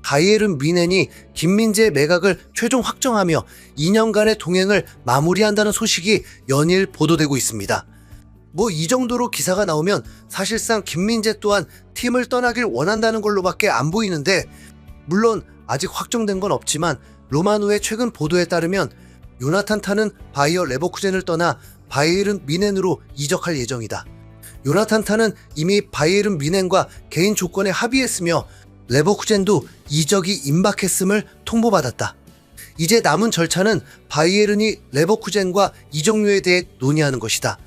바이에른 뮌헨이 김민재의 매각을 최종 확정하며 2년간의 동행을 마무리한다는 소식이 연일 보도되고 있습니다. 이 정도로 기사가 나오면 사실상 김민재 또한 팀을 떠나길 원한다는 걸로밖에 안 보이는데, 물론 아직 확정된 건 없지만 로마노의 최근 보도에 따르면 요나탄 타는 바이어 레버쿠젠을 떠나 바이에른 뮌헨으로 이적할 예정이다. 요나탄 타는 이미 바이에른 뮌헨과 개인 조건에 합의했으며 레버쿠젠도 이적이 임박했음을 통보받았다. 이제 남은 절차는 바이에른이 레버쿠젠과 이적료에 대해 논의하는 것이다.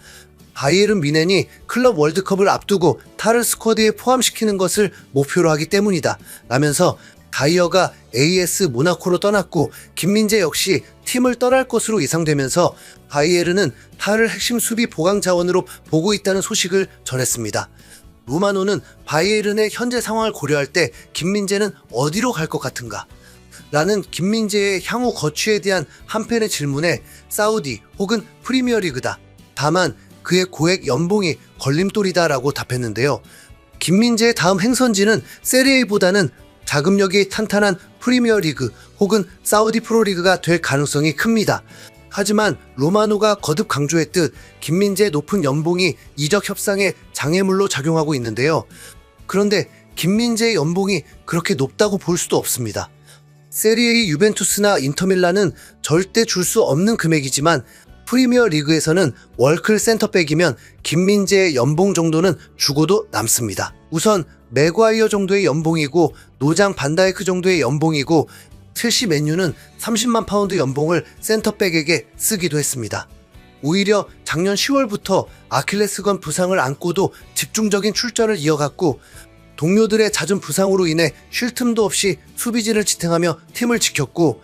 바이에른 뮌헨이 클럽 월드컵을 앞두고 타를 스쿼드에 포함시키는 것을 목표로 하기 때문이다 라면서 다이어가 AS 모나코로 떠났고 김민재 역시 팀을 떠날 것으로 예상되면서 바이에른은 타를 핵심 수비 보강 자원으로 보고 있다는 소식을 전했습니다. 로마노는 바이에른의 현재 상황을 고려할 때 김민재는 어디로 갈 것 같은가? 라는 김민재의 향후 거취에 대한 한편의 질문에 사우디 혹은 프리미어리그다. 다만 그의 고액 연봉이 걸림돌이다 라고 답했는데요. 김민재의 다음 행선지는 세리에보다는 자금력이 탄탄한 프리미어리그 혹은 사우디 프로리그가 될 가능성이 큽니다. 하지만 로마노가 거듭 강조했듯 김민재의 높은 연봉이 이적 협상에 장애물로 작용하고 있는데요. 그런데 김민재의 연봉이 그렇게 높다고 볼 수도 없습니다. 세리에의 유벤투스나 인터밀란은 절대 줄 수 없는 금액이지만 프리미어 리그에서는 월클 센터백이면 김민재의 연봉 정도는 주고도 남습니다. 우선 맥과이어 정도의 연봉이고 노장 반다이크 정도의 연봉이고 첼시 맨유는 30만 파운드 연봉을 센터백에게 쓰기도 했습니다. 오히려 작년 10월부터 아킬레스건 부상을 안고도 집중적인 출전을 이어갔고 동료들의 잦은 부상으로 인해 쉴 틈도 없이 수비진을 지탱하며 팀을 지켰고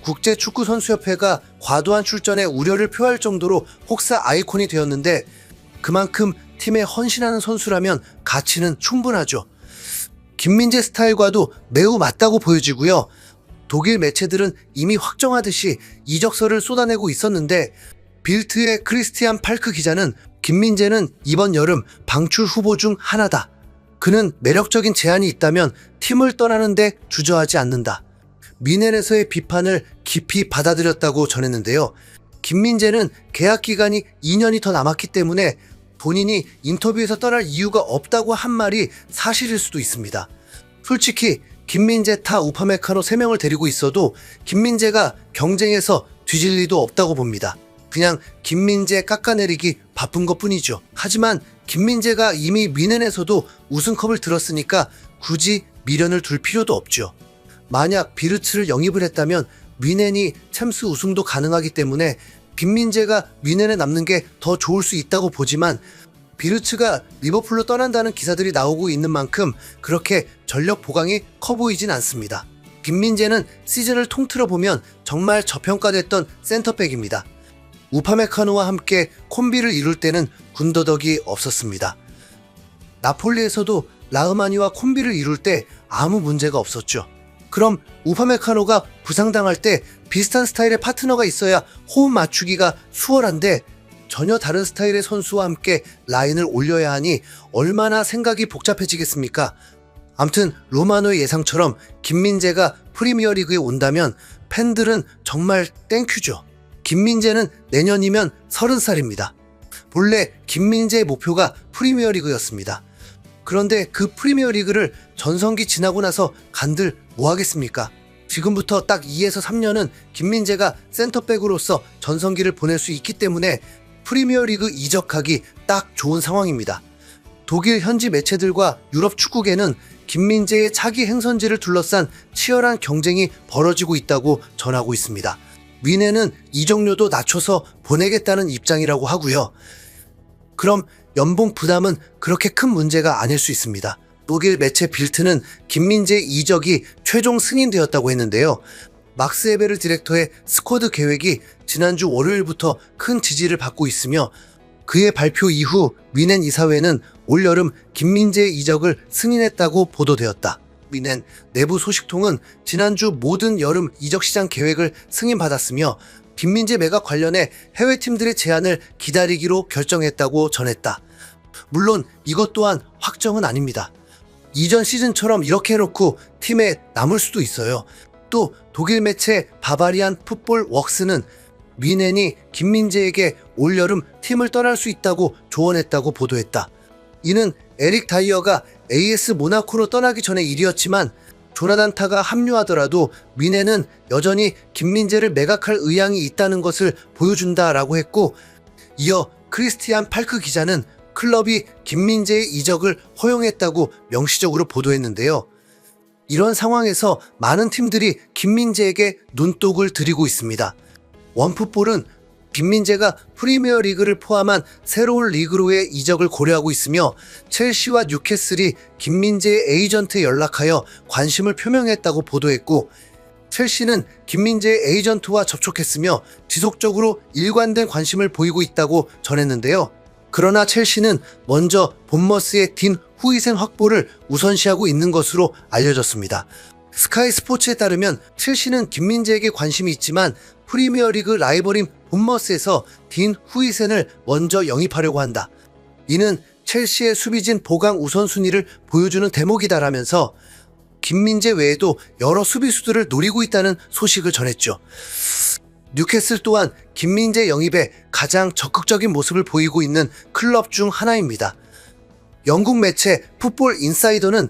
국제축구선수협회가 과도한 출전에 우려를 표할 정도로 혹사 아이콘이 되었는데 그만큼 팀에 헌신하는 선수라면 가치는 충분하죠. 김민재 스타일과도 매우 맞다고 보여지고요. 독일 매체들은 이미 확정하듯이 이적설을 쏟아내고 있었는데 빌트의 크리스티안 팔크 기자는 김민재는 이번 여름 방출 후보 중 하나다. 그는 매력적인 제안이 있다면 팀을 떠나는데 주저하지 않는다. 뮌헨에서의 비판을 깊이 받아들였다고 전했는데요. 김민재는 계약 기간이 2년이 더 남았기 때문에 본인이 인터뷰에서 떠날 이유가 없다고 한 말이 사실일 수도 있습니다. 솔직히 김민재, 타, 우파메카노 3명을 데리고 있어도 김민재가 경쟁에서 뒤질 리도 없다고 봅니다. 그냥 김민재 깎아내리기 바쁜 것뿐이죠. 하지만 김민재가 이미 뮌헨에서도 우승컵을 들었으니까 굳이 미련을 둘 필요도 없죠. 만약 비르츠를 영입을 했다면 뮌헨이 챔스 우승도 가능하기 때문에 김민재가 뮌헨에 남는 게 더 좋을 수 있다고 보지만 비르츠가 리버풀로 떠난다는 기사들이 나오고 있는 만큼 그렇게 전력 보강이 커 보이진 않습니다. 김민재는 시즌을 통틀어 보면 정말 저평가됐던 센터백입니다. 우파메카노와 함께 콤비를 이룰 때는 군더더기 없었습니다. 나폴리에서도 라흐마니와 콤비를 이룰 때 아무 문제가 없었죠. 그럼 우파메카노가 부상당할 때 비슷한 스타일의 파트너가 있어야 호흡 맞추기가 수월한데 전혀 다른 스타일의 선수와 함께 라인을 올려야 하니 얼마나 생각이 복잡해지겠습니까? 암튼 로마노의 예상처럼 김민재가 프리미어리그에 온다면 팬들은 정말 땡큐죠. 김민재는 내년이면 30살입니다. 본래 김민재의 목표가 프리미어리그였습니다. 그런데 그 프리미어리그를 전성기 지나고 나서 간들 뭐 하겠습니까? 지금부터 딱 2에서 3년은 김민재가 센터백으로서 전성기를 보낼 수 있기 때문에 프리미어리그 이적하기 딱 좋은 상황입니다. 독일 현지 매체들과 유럽 축구계는 김민재의 차기 행선지를 둘러싼 치열한 경쟁이 벌어지고 있다고 전하고 있습니다. 뮌헨은 이적료도 낮춰서 보내겠다는 입장이라고 하고요. 그럼 연봉 부담은 그렇게 큰 문제가 아닐 수 있습니다. 독일 매체 빌트는 김민재 이적이 최종 승인되었다고 했는데요. 막스 에베르 디렉터의 스쿼드 계획이 지난주 월요일부터 큰 지지를 받고 있으며 그의 발표 이후 뮌헨 이사회는 올여름 김민재의 이적을 승인했다고 보도되었다. 뮌헨 내부 소식통은 지난주 모든 여름 이적 시장 계획을 승인받았으며 김민재 매각 관련해 해외팀들의 제안을 기다리기로 결정했다고 전했다. 물론 이것 또한 확정은 아닙니다. 이전 시즌처럼 이렇게 해놓고 팀에 남을 수도 있어요. 또 독일 매체 바바리안 풋볼 웍스는 미넨이 김민재에게 올여름 팀을 떠날 수 있다고 조언했다고 보도했다. 이는 에릭 다이어가 AS 모나코로 떠나기 전의 일이었지만 조나단 타가 합류하더라도 미넨은 여전히 김민재를 매각할 의향이 있다는 것을 보여준다라고 했고, 이어 크리스티안 팔크 기자는 클럽이 김민재의 이적을 허용했다고 명시적으로 보도했는데요. 이런 상황에서 많은 팀들이 김민재에게 눈독을 들이고 있습니다. 원풋볼은 김민재가 프리미어 리그를 포함한 새로운 리그로의 이적을 고려하고 있으며 첼시와 뉴캐슬이 김민재의 에이전트에 연락하여 관심을 표명했다고 보도했고, 첼시는 김민재의 에이전트와 접촉했으며 지속적으로 일관된 관심을 보이고 있다고 전했는데요. 그러나 첼시는 먼저 본머스의 딘 후이센 확보를 우선시하고 있는 것으로 알려졌습니다. 스카이 스포츠에 따르면 첼시는 김민재에게 관심이 있지만 프리미어리그 라이벌인 본머스에서 딘 후이센을 먼저 영입하려고 한다. 이는 첼시의 수비진 보강 우선순위를 보여주는 대목이다라면서 김민재 외에도 여러 수비수들을 노리고 있다는 소식을 전했죠. 뉴캐슬 또한 김민재 영입에 가장 적극적인 모습을 보이고 있는 클럽 중 하나입니다. 영국 매체 풋볼 인사이더는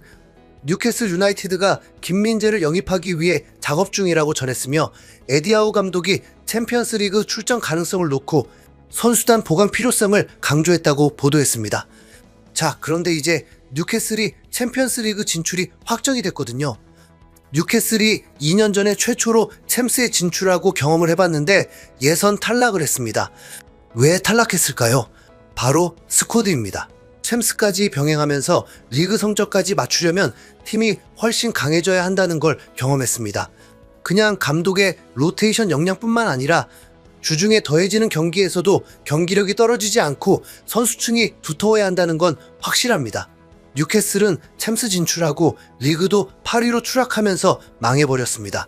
뉴캐슬 유나이티드가 김민재를 영입하기 위해 작업 중이라고 전했으며, 에디하우 감독이 챔피언스 리그 출전 가능성을 놓고 선수단 보강 필요성을 강조했다고 보도했습니다. 자, 그런데 이제 뉴캐슬이 챔피언스 리그 진출이 확정이 됐거든요. 뉴캐슬이 2년 전에 최초로 챔스에 진출하고 경험을 해봤는데 예선 탈락을 했습니다. 왜 탈락했을까요? 바로 스쿼드입니다. 챔스까지 병행하면서 리그 성적까지 맞추려면 팀이 훨씬 강해져야 한다는 걸 경험했습니다. 그냥 감독의 로테이션 역량뿐만 아니라 주중에 더해지는 경기에서도 경기력이 떨어지지 않고 선수층이 두터워야 한다는 건 확실합니다. 뉴캐슬은 챔스 진출하고 리그도 8위로 추락하면서 망해버렸습니다.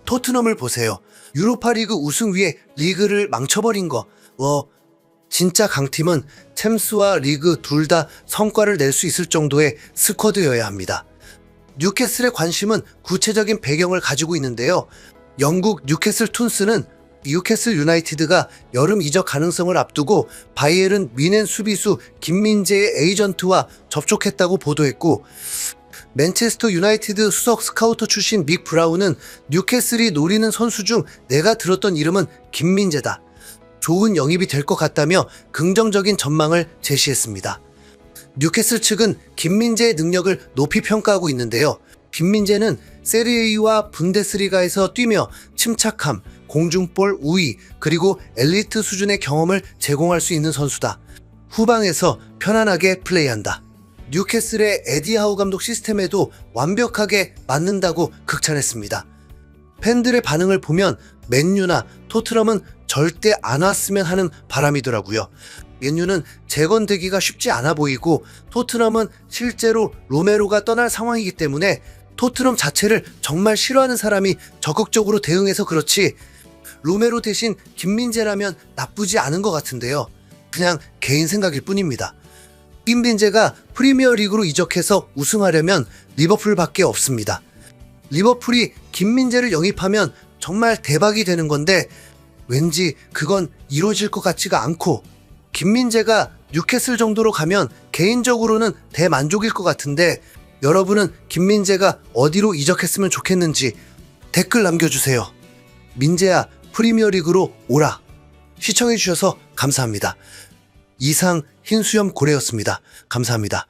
토트넘을 보세요. 유로파리그 우승 위에 리그를 망쳐버린 거. 진짜 강팀은 챔스와 리그 둘 다 성과를 낼 수 있을 정도의 스쿼드여야 합니다. 뉴캐슬의 관심은 구체적인 배경을 가지고 있는데요. 영국 뉴캐슬 툰스는 뉴캐슬 유나이티드가 여름 이적 가능성을 앞두고 바이에른 미넨 수비수 김민재의 에이전트와 접촉했다고 보도했고, 맨체스터 유나이티드 수석 스카우터 출신 믹 브라운은 뉴캐슬이 노리는 선수 중 내가 들었던 이름은 김민재다. 좋은 영입이 될 것 같다며 긍정적인 전망을 제시했습니다. 뉴캐슬 측은 김민재의 능력을 높이 평가하고 있는데요. 김민재는 세리에A와 분데스리가에서 뛰며 침착함, 공중볼 우위, 그리고 엘리트 수준의 경험을 제공할 수 있는 선수다. 후방에서 편안하게 플레이한다. 뉴캐슬의 에디하우 감독 시스템에도 완벽하게 맞는다고 극찬했습니다. 팬들의 반응을 보면 맨유나 토트넘은 절대 안 왔으면 하는 바람이더라고요. 맨유는 재건되기가 쉽지 않아 보이고 토트넘은 실제로 로메로가 떠날 상황이기 때문에 토트넘 자체를 정말 싫어하는 사람이 적극적으로 대응해서 그렇지, 로메로 대신 김민재라면 나쁘지 않은 것 같은데요. 그냥 개인 생각일 뿐입니다. 김민재가 프리미어 리그로 이적해서 우승하려면 리버풀밖에 없습니다. 리버풀이 김민재를 영입하면 정말 대박이 되는 건데 왠지 그건 이루어질 것 같지가 않고, 김민재가 뉴캐슬 정도로 가면 개인적으로는 대만족일 것 같은데 여러분은 김민재가 어디로 이적했으면 좋겠는지 댓글 남겨주세요. 민재야, 프리미어리그로 오라. 시청해주셔서 감사합니다. 이상 흰수염 고래였습니다. 감사합니다.